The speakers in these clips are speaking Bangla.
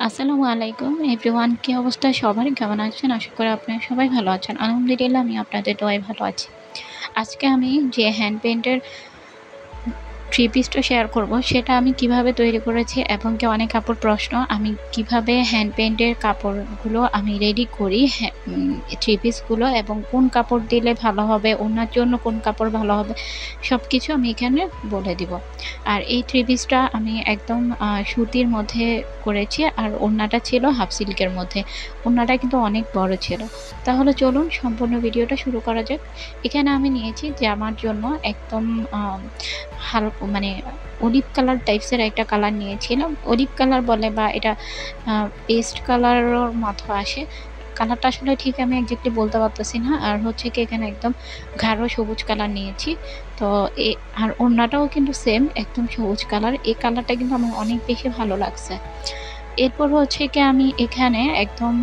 আসসালামু আলাইকুম এভরিওয়ান, কি অবস্থা সবার? কেমন আছেন? আশা করি আপনারা সবাই ভালো আছেন। আলহামদুলিল্লাহ আমি আপনাদের দোয়ায় ভালো আছি। আজকে আমি যে হ্যান্ড পেইন্টের থ্রি পিসটা শেয়ার করব সেটা আমি কিভাবে তৈরি করেছি এবং কি অনেক কাপড় প্রশ্ন আমি কিভাবে হ্যান্ড পেইন্টের কাপড়গুলো আমি রেডি করি থ্রি পিসগুলো এবং কোন কাপড় দিলে ভালো হবে, ওনার জন্য কোন কাপড় ভালো হবে, সব কিছু আমি এখানে বলে দিব। আর এই থ্রি পিসটা আমি একদম সুতির মধ্যে করেছি আর ওড়নাটা ছিল হাফ সিল্কের মধ্যে। ওড়নাটা কিন্তু অনেক বড় ছিল। তাহলে চলুন সম্পূর্ণ ভিডিওটা শুরু করা যাক। এখানে আমি নিয়েছি জামার জন্য একদম মানে অলিভ কালার টাইপসের একটা কালার নিয়েছিলাম। অলিভ কালার বলে বা এটা পেস্ট কালারের মতো আসে। কালারটা আসলে ঠিক আমি একজ্যাক্টলি বলতে পারতেছি না। আর হচ্ছে কি এখানে একদম গাঢ় সবুজ কালার নিয়েছি। তো আর ওড়নাটাও কিন্তু সেম একদম সবুজ কালার। এই কালারটা কিন্তু আমার অনেক বেশি ভালো লাগছে। এরপর হচ্ছে কি আমি এখানে একদম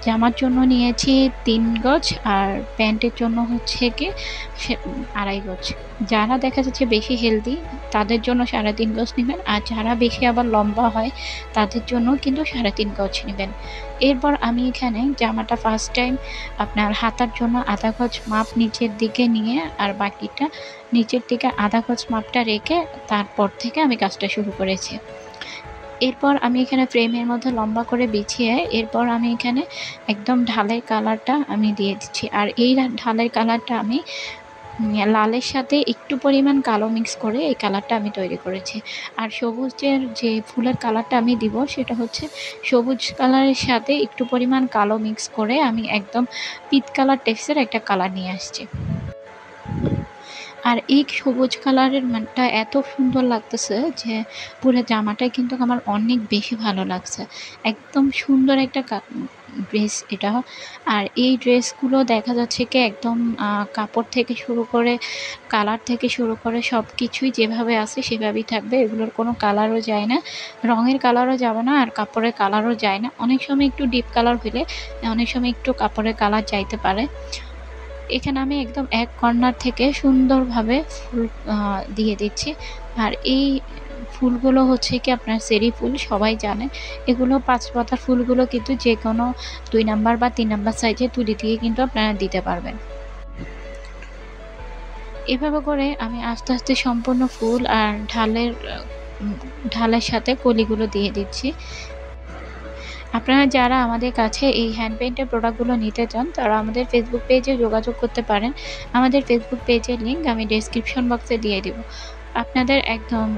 জামার জন্য নিয়েছি 3 গজ আর প্যান্টের জন্য হচ্ছে কি 2.5 গজ। যারা দেখা যাচ্ছে বেশি হেলদি তাদের জন্য 3.5 গজ নেবেন, আর যারা বেশি আবার লম্বা হয় তাদের জন্য কিন্তু 3.5 গজ নেবেন। এরপর আমি এখানে জামাটা ফার্স্ট টাইম আপনার হাতার জন্য 1/2 গজ মাপ নিচের দিকে নিয়ে আর বাকিটা নিচের দিকে 1/2 গজ মাপটা রেখে তারপর থেকে আমি কাজটা শুরু করেছি। এরপর আমি এখানে ফ্রেমের মধ্যে লম্বা করে বিছিয়ে এরপর আমি এখানে একদম ঢালাই কালারটা আমি দিয়ে দিচ্ছি। আর এই ঢালাই কালারটা আমি লালের সাথে একটু পরিমাণ কালো মিক্স করে এই কালারটা আমি তৈরি করেছি। আর সবুজের যে ফুলের কালারটা আমি দিব সেটা হচ্ছে সবুজ কালারের সাথে একটু পরিমাণ কালো মিক্স করে আমি একদম পিচ কালার টাইপসের একটা কালার নিয়ে আসছি। আর এই সবুজ কালারের মানটা এত সুন্দর লাগতেছে যে পুরো জামাটাই কিন্তু আমার অনেক বেশি ভালো লাগছে। একদম সুন্দর একটা ড্রেস এটা। আর এই ড্রেসগুলো দেখা যাচ্ছে কি একদম কাপড় থেকে শুরু করে কালার থেকে শুরু করে সব কিছুই যেভাবে আছে সেভাবেই থাকবে। এগুলোর কোনো কালারও যায় না, রঙের কালারও যাবে না, আর কাপড়ের কালারও যায় না। অনেক সময় একটু ডিপ কালার হলে অনেক সময় একটু কাপড়ের কালার যাইতে পারে। এখানে আমি একদম এক কর্নার থেকে সুন্দরভাবে ফুল দিয়ে দিচ্ছি। আর এই ফুলগুলো হচ্ছে কি আপনার চেরি ফুল, সবাই জানে। এগুলো 5 পাতার ফুলগুলো কিন্তু যে কোনো 2 নাম্বার বা 3 নাম্বার সাইজে তুলি দিয়ে কিন্তু আপনারা দিতে পারবেন। এভাবে করে আমি আস্তে আস্তে সম্পূর্ণ ফুল আর ঢালের সাথে কলিগুলো দিয়ে দিচ্ছি। আপনারা যারা আমাদের কাছে এই হ্যান্ড পেইন্টের প্রোডাক্টগুলো নিতে চান তারা আমাদের ফেসবুক পেজে যোগাযোগ করতে পারেন। আমাদের ফেসবুক পেজের লিঙ্ক আমি ডেসক্রিপশন বক্সে দিয়ে দিব। আপনাদের একদম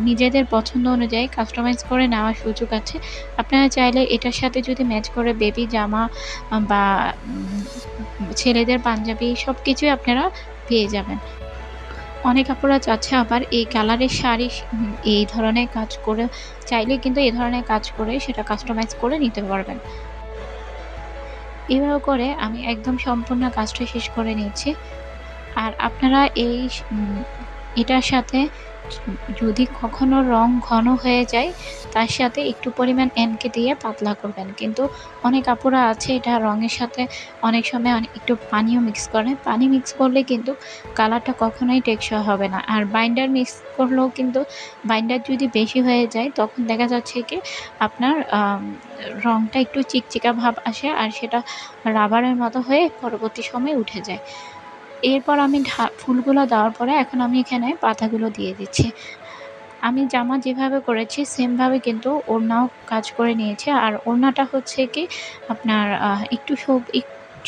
নিজেদের পছন্দ অনুযায়ী কাস্টমাইজ করে নেওয়ার সুযোগ আছে। আপনারা চাইলে এটার সাথে যদি ম্যাচ করে বেবি জামা বা ছেলেদের পাঞ্জাবি সব কিছুই আপনারা পেয়ে যাবেন। অনেক আপুরা চাচ্ছে আবার এই কালারের শাড়ি এই ধরনের কাজ করে চাইলে কিন্তু এই ধরনের কাজ করে সেটা কাস্টমাইজ করে নিতে পারবেন। এভাবে করে আমি একদম সম্পূর্ণ কাজটা শেষ করে নিয়েছি। আর আপনারা এটার সাথে যদি কখনো রং ঘন হয়ে যায় তার সাথে একটু পরিমাণ এনকে দিয়ে পাতলা করবেন। কিন্তু অনেক আপুরা আছে এটা রঙের সাথে অনেক সময় একটু পানিও মিক্স করে। পানি মিক্স করলে কিন্তু কালারটা কখনোই টেকসই হবে না। আর বাইন্ডার মিক্স করলেও কিন্তু বাইন্ডার যদি বেশি হয়ে যায় তখন দেখা যাচ্ছে কি আপনার রঙটা একটু চিকচিকা ভাব আসে আর সেটা রাবারের মতো হয়ে পরবর্তী সময়ে উঠে যায়। এরপর আমি ফুলগুলো দেওয়ার পরে এখন আমি এখানে পাতাগুলো দিয়ে দিচ্ছি। আমি জামা যেভাবে করেছি সেমভাবে কিন্তু ওড়নাও কাজ করে নিয়েছি। আর ওড়নাটা হচ্ছে কি আপনার একটু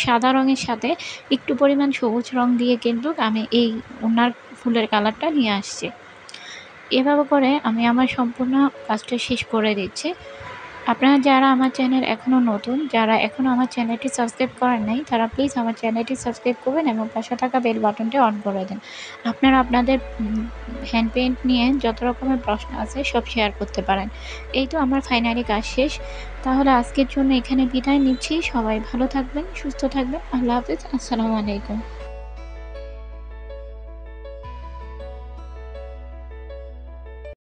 সাদা রঙের সাথে একটু পরিমাণ সবুজ রং দিয়ে কিন্তু আমি এই ওড়নার ফুলের কালারটা নিয়ে আসছি। এভাবে করে আমি আমার সম্পূর্ণ কাজটা শেষ করে দিচ্ছি। আপনারা যারা আমার চ্যানেল এখনও নতুন, যারা এখনও আমার চ্যানেলটি সাবস্ক্রাইব করেন নাই তারা প্লিজ আমার চ্যানেলটি সাবস্ক্রাইব করবেন এবং পাশে থাকা বেল বাটনটি অন করে দেন। আপনারা আপনাদের হ্যান্ড পেইন্ট নিয়ে যত রকমের প্রশ্ন আছে সব শেয়ার করতে পারেন। এই তো আমার ফাইনালি কাজ শেষ। তাহলে আজকের জন্য এখানে বিদায় নিচ্ছি। সবাই ভালো থাকবেন, সুস্থ থাকবেন। আল্লাহ হাফেজ। আসসালামু আলাইকুম।